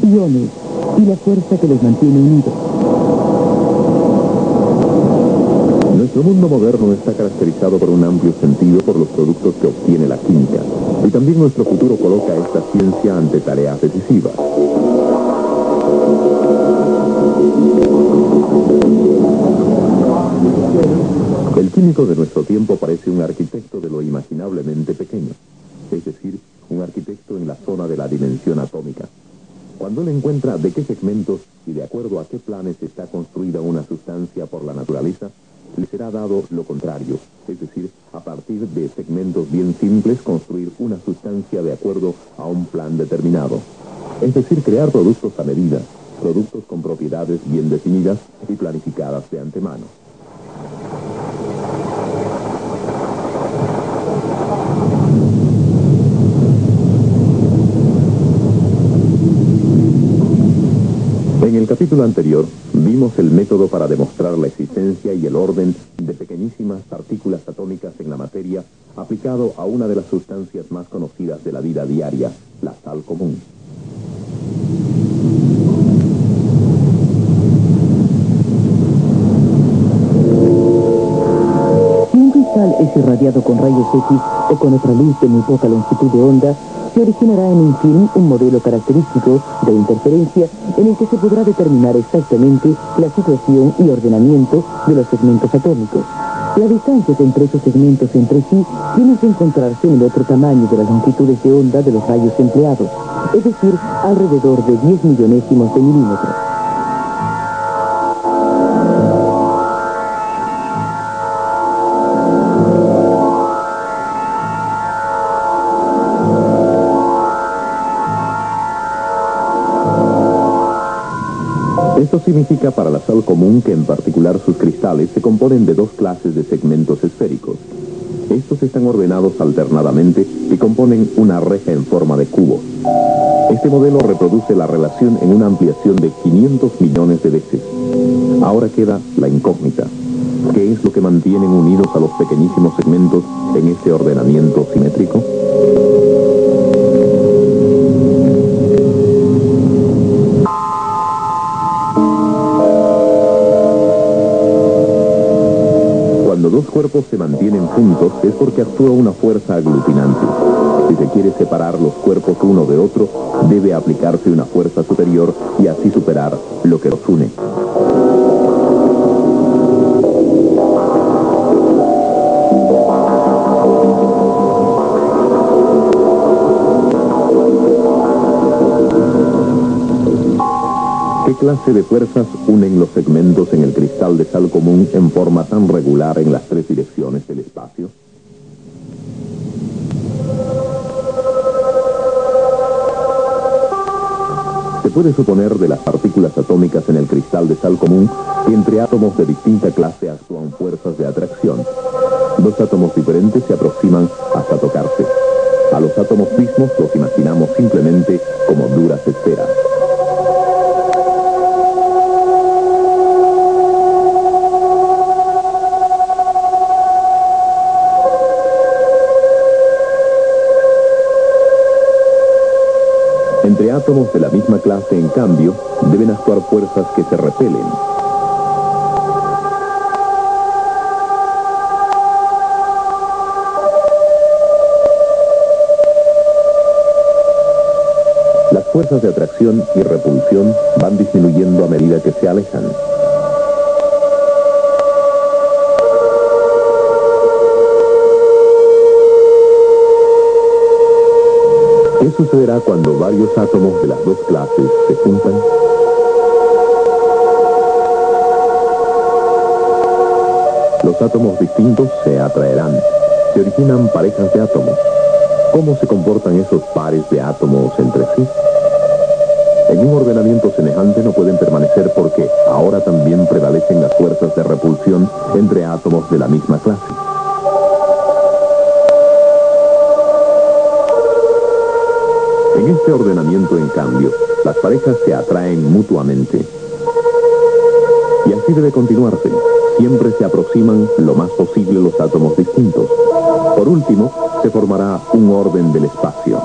iones y la fuerza que los mantiene unidos. Nuestro mundo moderno está caracterizado por un amplio sentido por los productos que obtiene la química. Y también nuestro futuro coloca a esta ciencia ante tareas decisivas. El químico de nuestro tiempo parece un arquitecto de lo imaginablemente pequeño, es decir, un arquitecto en la zona de la dimensión atómica. Cuando él encuentra de qué segmentos y de acuerdo a qué planes está construida una sustancia por la naturaleza, le será dado lo contrario, es decir, a partir de segmentos bien simples construir una sustancia de acuerdo a un plan determinado. Es decir, crear productos a medida, productos con propiedades bien definidas y planificadas de antemano. En el capítulo anterior, vimos el método para demostrar la existencia y el orden de pequeñísimas partículas atómicas en la materia, aplicado a una de las sustancias más conocidas de la vida diaria, la sal común. Si un cristal es irradiado con rayos X o con otra luz de muy poca longitud de onda, se originará en un film un modelo característico de interferencia en el que se podrá determinar exactamente la situación y ordenamiento de los segmentos atómicos. Las distancias entre esos segmentos entre sí tienen que encontrarse en el otro tamaño de las longitudes de onda de los rayos empleados, es decir, alrededor de 10 millonésimos de milímetro. Esto significa para la sal común que en particular sus cristales se componen de dos clases de segmentos esféricos. Estos están ordenados alternadamente y componen una reja en forma de cubo. Este modelo reproduce la relación en una ampliación de 500 millones de veces. Ahora queda la incógnita. ¿Qué es lo que mantienen unidos a los pequeñísimos segmentos en este ordenamiento simétrico? Cuando dos cuerpos se mantienen juntos es porque actúa una fuerza aglutinante. Si se quiere separar los cuerpos uno de otro, debe aplicarse una fuerza superior y así superar lo que los une. ¿Qué clase de fuerzas unen los segmentos en el cristal de sal común en forma tan regular en las tres direcciones del espacio? Se puede suponer de las partículas atómicas en el cristal de sal común que entre átomos de distinta clase actúan fuerzas de atracción. Dos átomos diferentes se aproximan hasta tocarse. A los átomos mismos los imaginamos simplemente como duras esferas. Entre átomos de la misma clase, en cambio, deben actuar fuerzas que se repelen. Las fuerzas de atracción y repulsión van disminuyendo a medida que se alejan. ¿Qué sucederá cuando varios átomos de las dos clases se juntan? Los átomos distintos se atraerán. Se originan parejas de átomos. ¿Cómo se comportan esos pares de átomos entre sí? En un ordenamiento semejante no pueden permanecer porque ahora también prevalecen las fuerzas de repulsión entre átomos de la misma clase. En este ordenamiento, en cambio, las parejas se atraen mutuamente. Y así debe continuarse. Siempre se aproximan lo más posible los átomos distintos. Por último, se formará un orden del espacio.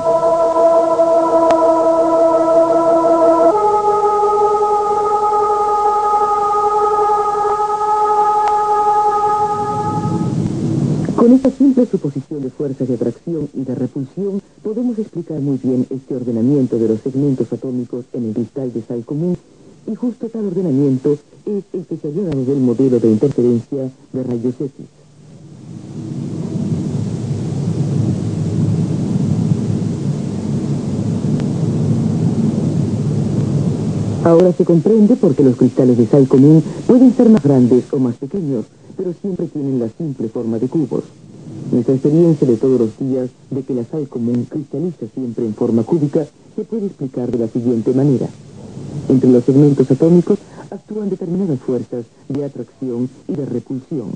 Con esta simple suposición de fuerzas de atracción y de repulsión, podemos explicar muy bien este ordenamiento de los segmentos atómicos en el cristal de sal común, y justo tal ordenamiento es el que se ha dado del modelo de interferencia de rayos X. Ahora se comprende por qué los cristales de sal común pueden ser más grandes o más pequeños, pero siempre tienen la simple forma de cubos. Nuestra experiencia de todos los días de que la sal común cristaliza siempre en forma cúbica se puede explicar de la siguiente manera. Entre los segmentos atómicos actúan determinadas fuerzas de atracción y de repulsión.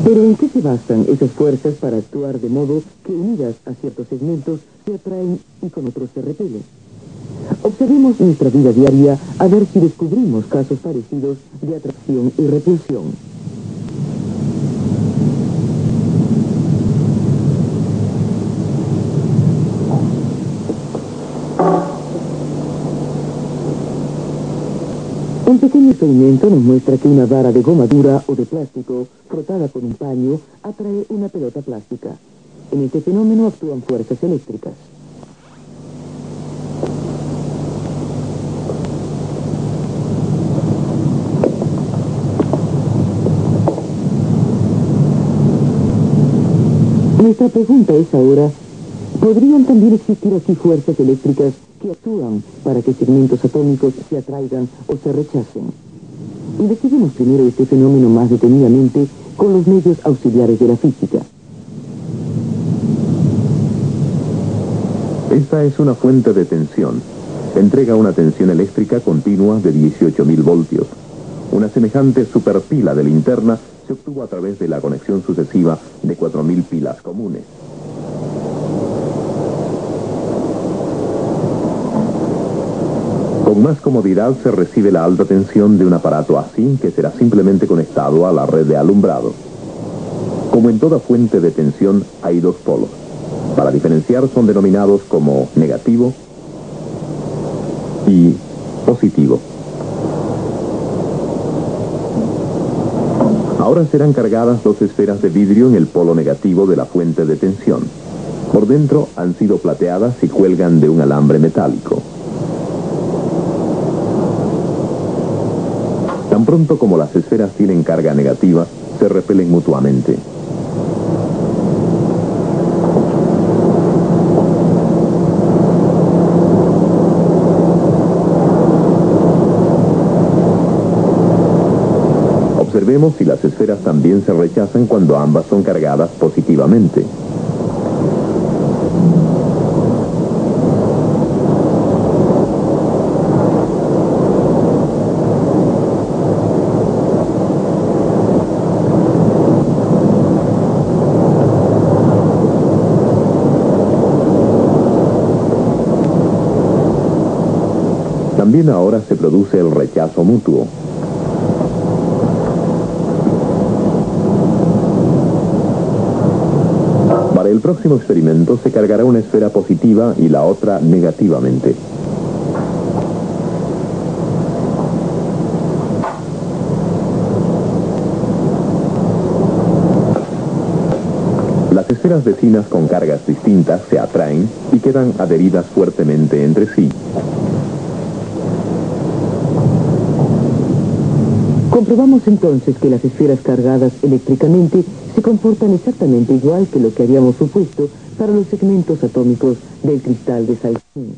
Pero ¿en qué se basan esas fuerzas para actuar de modo que unidas a ciertos segmentos se atraen y con otros se repelen? Observemos nuestra vida diaria a ver si descubrimos casos parecidos de atracción y repulsión. Un pequeño experimento nos muestra que una vara de goma dura o de plástico frotada con un paño atrae una pelota plástica. En este fenómeno actúan fuerzas eléctricas. Nuestra pregunta es ahora, ¿podrían también existir aquí fuerzas eléctricas que actúan para que segmentos atómicos se atraigan o se rechacen? Investiguemos primero este fenómeno más detenidamente con los medios auxiliares de la física. Esta es una fuente de tensión. Entrega una tensión eléctrica continua de 18.000 voltios. Una semejante superpila de linterna se obtuvo a través de la conexión sucesiva de 4.000 pilas comunes. Con más comodidad se recibe la alta tensión de un aparato así que será simplemente conectado a la red de alumbrado. Como en toda fuente de tensión hay dos polos. Para diferenciar son denominados como negativo y positivo. Ahora serán cargadas dos esferas de vidrio en el polo negativo de la fuente de tensión. Por dentro han sido plateadas y cuelgan de un alambre metálico. Tan pronto como las esferas tienen carga negativa, se repelen mutuamente. Observemos si las esferas también se rechazan cuando ambas son cargadas positivamente. También ahora se produce el rechazo mutuo. Para el próximo experimento se cargará una esfera positiva y la otra negativamente. Las esferas vecinas con cargas distintas se atraen y quedan adheridas fuertemente entre sí. Comprobamos entonces que las esferas cargadas eléctricamente se comportan exactamente igual que lo que habíamos supuesto para los segmentos atómicos del cristal de sal común.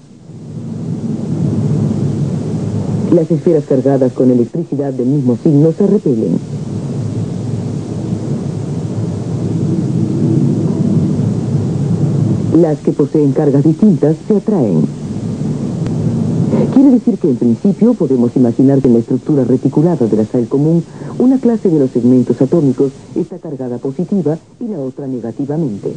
Las esferas cargadas con electricidad del mismo signo se repelen. Las que poseen cargas distintas se atraen. Quiere decir que en principio podemos imaginar que en la estructura reticulada de la sal común, una clase de los segmentos atómicos está cargada positiva y la otra negativamente.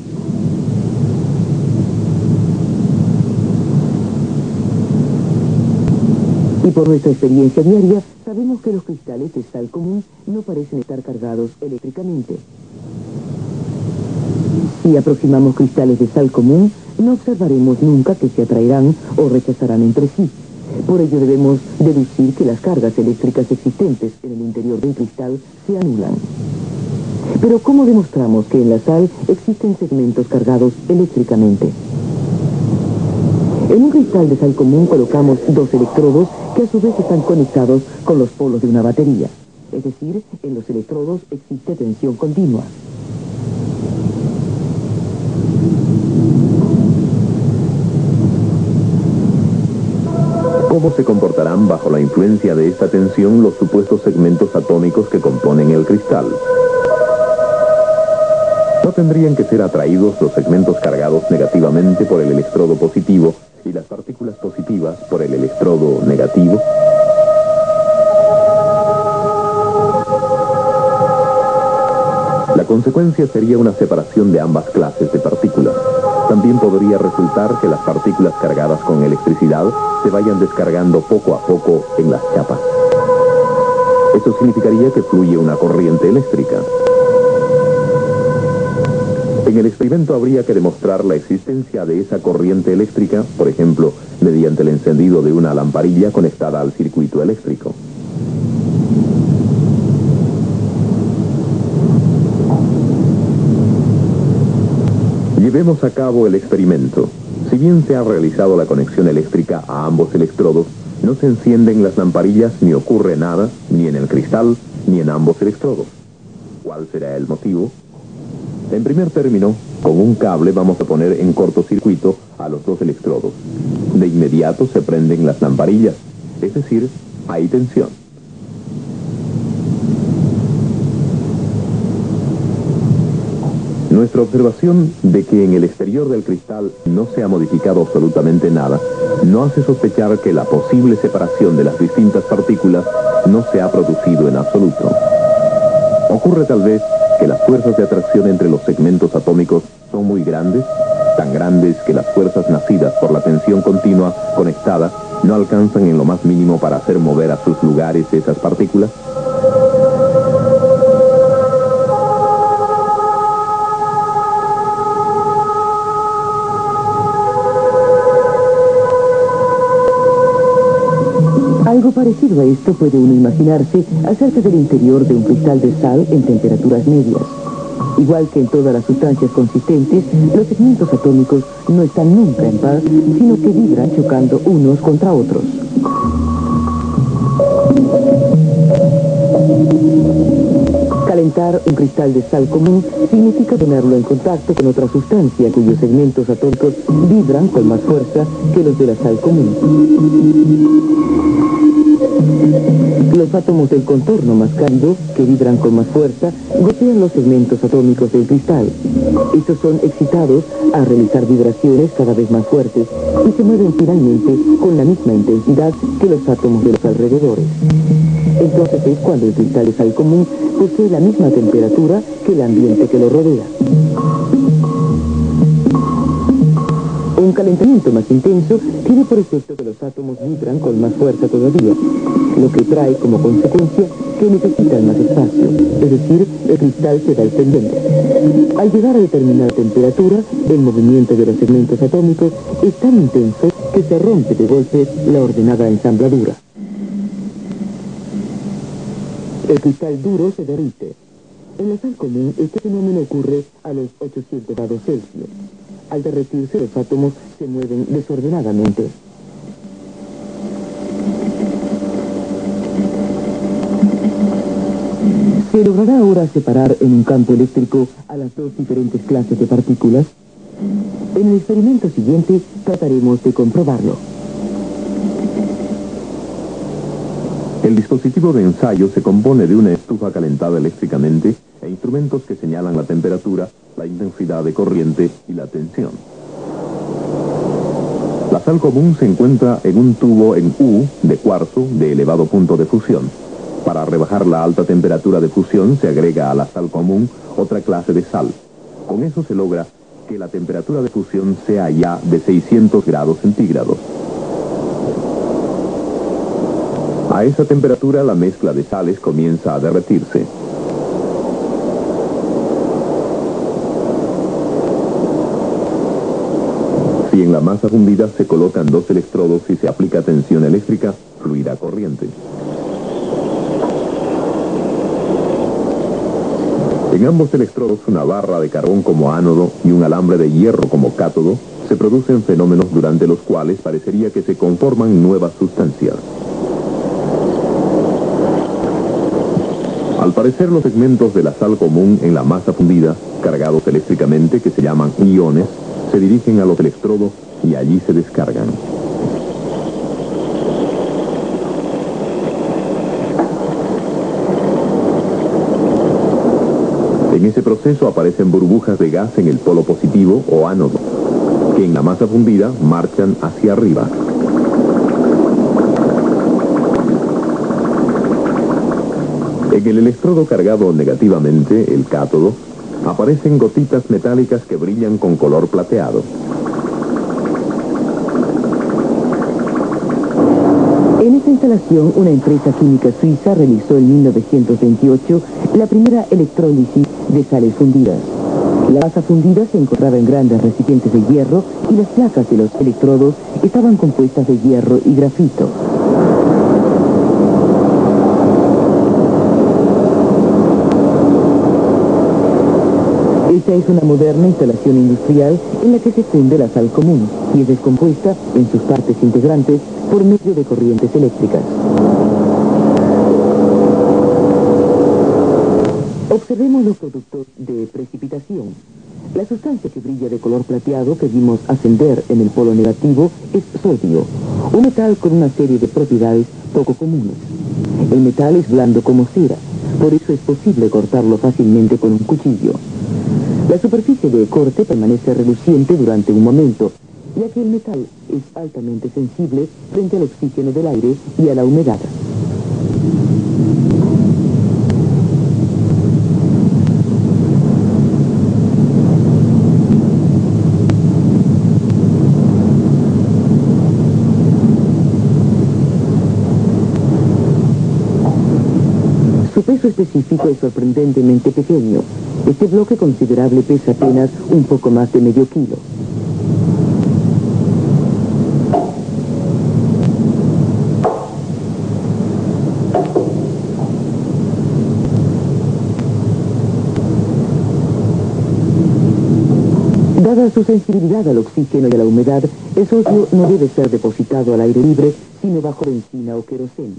Y por nuestra experiencia diaria, sabemos que los cristales de sal común no parecen estar cargados eléctricamente. Si aproximamos cristales de sal común, no observaremos nunca que se atraerán o rechazarán entre sí. Por ello debemos deducir que las cargas eléctricas existentes en el interior del cristal se anulan. Pero ¿cómo demostramos que en la sal existen segmentos cargados eléctricamente? En un cristal de sal común colocamos dos electrodos que a su vez están conectados con los polos de una batería. Es decir, en los electrodos existe tensión continua. ¿Cómo se comportarán bajo la influencia de esta tensión los supuestos segmentos atómicos que componen el cristal? ¿No tendrían que ser atraídos los segmentos cargados negativamente por el electrodo positivo y las partículas positivas por el electrodo negativo? La consecuencia sería una separación de ambas clases de partículas. También podría resultar que las partículas cargadas con electricidad se vayan descargando poco a poco en las chapas. Esto significaría que fluye una corriente eléctrica. En el experimento habría que demostrar la existencia de esa corriente eléctrica, por ejemplo, mediante el encendido de una lamparilla conectada al circuito eléctrico. Llevemos a cabo el experimento. Si bien se ha realizado la conexión eléctrica a ambos electrodos, no se encienden las lamparillas ni ocurre nada, ni en el cristal, ni en ambos electrodos. ¿Cuál será el motivo? En primer término, con un cable vamos a poner en cortocircuito a los dos electrodos. De inmediato se prenden las lamparillas, es decir, hay tensión. Nuestra observación de que en el exterior del cristal no se ha modificado absolutamente nada, no hace sospechar que la posible separación de las distintas partículas no se ha producido en absoluto. Ocurre tal vez que las fuerzas de atracción entre los segmentos atómicos son muy grandes, tan grandes que las fuerzas nacidas por la tensión continua conectada no alcanzan en lo más mínimo para hacer mover a sus lugares esas partículas. Algo parecido a esto puede uno imaginarse acerca del interior de un cristal de sal en temperaturas medias. Igual que en todas las sustancias consistentes, los segmentos atómicos no están nunca en paz, sino que vibran chocando unos contra otros. Calentar un cristal de sal común significa ponerlo en contacto con otra sustancia cuyos segmentos atómicos vibran con más fuerza que los de la sal común. Los átomos del contorno más cálido, que vibran con más fuerza, golpean los segmentos atómicos del cristal. Estos son excitados a realizar vibraciones cada vez más fuertes y se mueven finalmente con la misma intensidad que los átomos de los alrededores. Entonces es cuando el cristal de sal común posee la misma temperatura que el ambiente que lo rodea. Un calentamiento más intenso tiene por efecto que los átomos vibran con más fuerza todavía, lo que trae como consecuencia que necesitan más espacio, es decir, el cristal se va extendiendo. Al llegar a determinada temperatura, el movimiento de los segmentos atómicos es tan intenso que se rompe de golpe la ordenada ensambladura. El cristal duro se derrite. En la sal común, este fenómeno ocurre a los 800 grados Celsius. Al derretirse, los átomos se mueven desordenadamente. ¿Se logrará ahora separar en un campo eléctrico a las dos diferentes clases de partículas? En el experimento siguiente trataremos de comprobarlo. El dispositivo de ensayo se compone de una estufa calentada eléctricamente e instrumentos que señalan la temperatura, la intensidad de corriente y la tensión. La sal común se encuentra en un tubo en U de cuarzo de elevado punto de fusión. Para rebajar la alta temperatura de fusión se agrega a la sal común otra clase de sal. Con eso se logra que la temperatura de fusión sea ya de 600 grados centígrados. A esa temperatura la mezcla de sales comienza a derretirse. Si en la masa fundida se colocan dos electrodos y se aplica tensión eléctrica, fluirá corriente. En ambos electrodos, una barra de carbón como ánodo y un alambre de hierro como cátodo, se producen fenómenos durante los cuales parecería que se conforman nuevas sustancias. Al parecer, los segmentos de la sal común en la masa fundida, cargados eléctricamente, que se llaman iones, se dirigen a los electrodos y allí se descargan. En ese proceso aparecen burbujas de gas en el polo positivo o ánodo, que en la masa fundida marchan hacia arriba. En el electrodo cargado negativamente, el cátodo, aparecen gotitas metálicas que brillan con color plateado. En esta instalación, una empresa química suiza realizó en 1928 la primera electrólisis de sales fundidas. La masa fundida se encontraba en grandes recipientes de hierro y las placas de los electrodos estaban compuestas de hierro y grafito. Esta es una moderna instalación industrial en la que se funde la sal común y es descompuesta en sus partes integrantes por medio de corrientes eléctricas. Observemos los productos de precipitación. La sustancia que brilla de color plateado que vimos ascender en el polo negativo es sodio, un metal con una serie de propiedades poco comunes. El metal es blando como cera, por eso es posible cortarlo fácilmente con un cuchillo. La superficie de corte permanece reluciente durante un momento, ya que el metal es altamente sensible frente al oxígeno del aire y a la humedad. Su peso específico es sorprendentemente pequeño. Este bloque considerable pesa apenas un poco más de medio kilo. Dada su sensibilidad al oxígeno y a la humedad, el sodio no debe ser depositado al aire libre, sino bajo benzina o queroseno.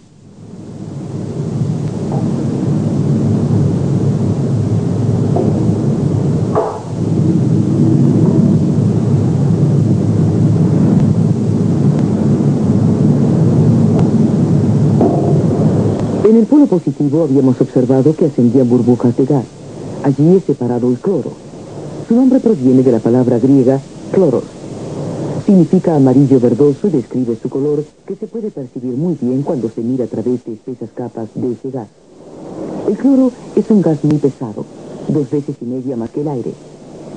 En el polo positivo habíamos observado que ascendían burbujas de gas. Allí es separado el cloro. Su nombre proviene de la palabra griega cloros. Significa amarillo verdoso y describe su color, que se puede percibir muy bien cuando se mira a través de espesas capas de ese gas. El cloro es un gas muy pesado, 2 veces y media más que el aire.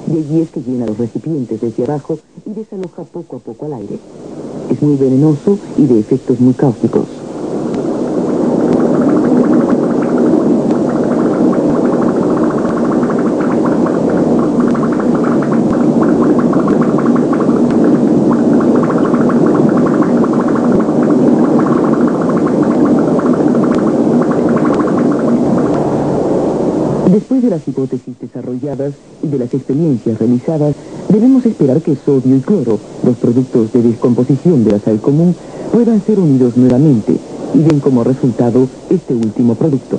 De allí es que llena los recipientes desde abajo y desaloja poco a poco al aire. Es muy venenoso y de efectos muy cáusticos. Después de las hipótesis desarrolladas y de las experiencias realizadas, debemos esperar que sodio y cloro, los productos de descomposición de la sal común, puedan ser unidos nuevamente y den como resultado este último producto.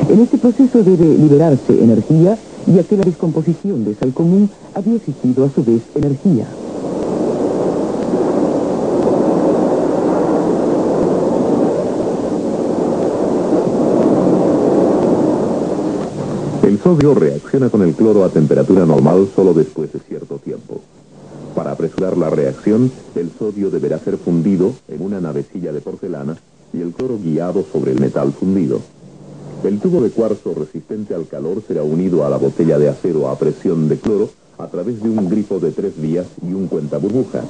En este proceso debe liberarse energía, ya que la descomposición de sal común había existido a su vez energía. El sodio reacciona con el cloro a temperatura normal solo después de cierto tiempo. Para apresurar la reacción, el sodio deberá ser fundido en una navecilla de porcelana y el cloro guiado sobre el metal fundido. El tubo de cuarzo resistente al calor será unido a la botella de acero a presión de cloro a través de un grifo de 3 vías y un cuentaburbujas.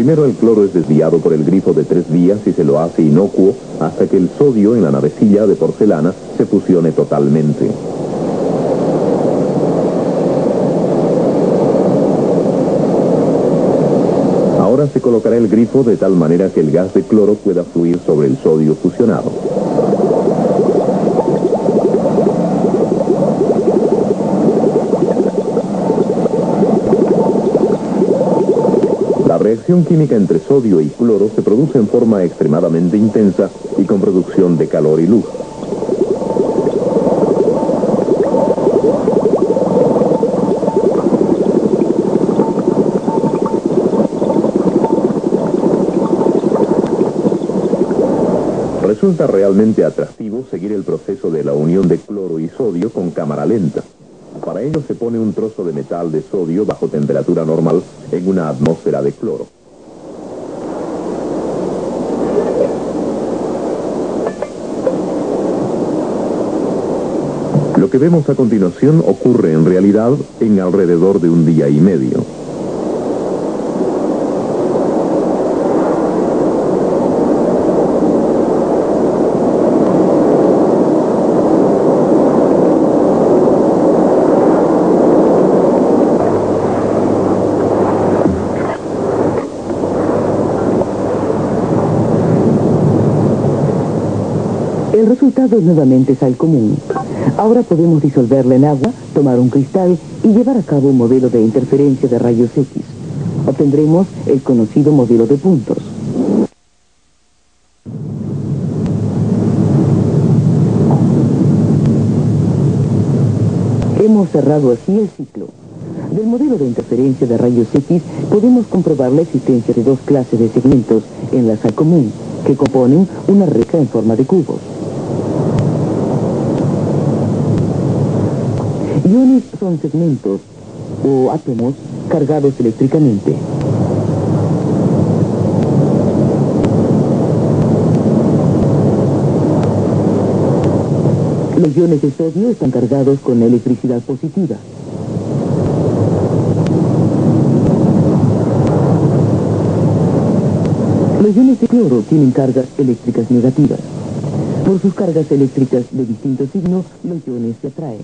Primero el cloro es desviado por el grifo de 3 vías y se lo hace inocuo hasta que el sodio en la navecilla de porcelana se fusione totalmente. Ahora se colocará el grifo de tal manera que el gas de cloro pueda fluir sobre el sodio fusionado. La reacción química entre sodio y cloro se produce en forma extremadamente intensa y con producción de calor y luz. Resulta realmente atractivo seguir el proceso de la unión de cloro y sodio con cámara lenta. Para ello se pone un trozo de metal de sodio bajo temperatura normal en una atmósfera de cloro. Lo que vemos a continuación ocurre en realidad en alrededor de un día y medio. El resultado es nuevamente sal común. Ahora podemos disolverla en agua, tomar un cristal y llevar a cabo un modelo de interferencia de rayos X. Obtendremos el conocido modelo de puntos. Hemos cerrado así el ciclo. Del modelo de interferencia de rayos X podemos comprobar la existencia de 2 clases de segmentos en la sal común, que componen una reja en forma de cubos. Iones son segmentos o átomos cargados eléctricamente. Los iones de sodio están cargados con electricidad positiva. Los iones de cloro tienen cargas eléctricas negativas. Por sus cargas eléctricas de distinto signo, los iones se atraen.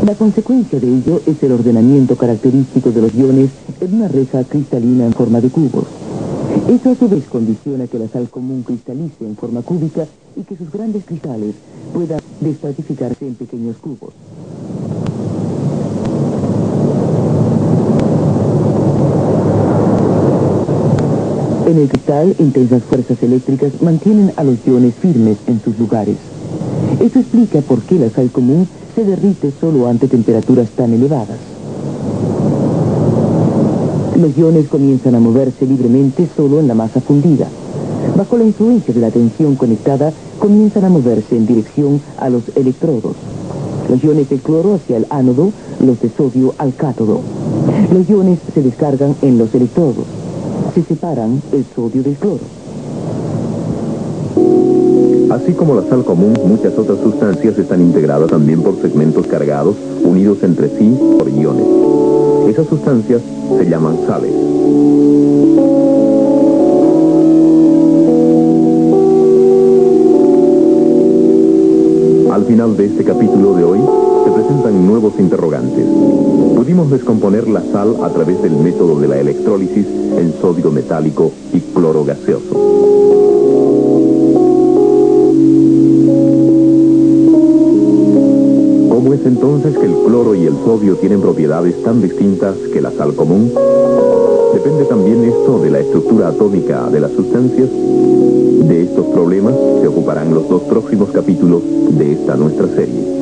La consecuencia de ello es el ordenamiento característico de los iones en una reja cristalina en forma de cubos. Eso a su vez condiciona que la sal común cristalice en forma cúbica y que sus grandes cristales puedan destratificarse en pequeños cubos. En el cristal, intensas fuerzas eléctricas mantienen a los iones firmes en sus lugares. Eso explica por qué la sal común se derrite solo ante temperaturas tan elevadas. Los iones comienzan a moverse libremente solo en la masa fundida. Bajo la influencia de la tensión conectada, comienzan a moverse en dirección a los electrodos. Los iones de cloro hacia el ánodo, los de sodio al cátodo. Los iones se descargan en los electrodos. Se separan el sodio del cloro. Así como la sal común, muchas otras sustancias están integradas también por segmentos cargados, unidos entre sí por iones. Esas sustancias se llaman sales. Al final de este capítulo de hoy, se presentan nuevos interrogantes. Pudimos descomponer la sal a través del método de la electrólisis en sodio metálico y cloro gaseoso. ¿Cómo es entonces que el cloro y el sodio tienen propiedades tan distintas que la sal común? ¿Depende también esto de la estructura atómica de las sustancias? De estos problemas se ocuparán los 2 próximos capítulos de esta nuestra serie.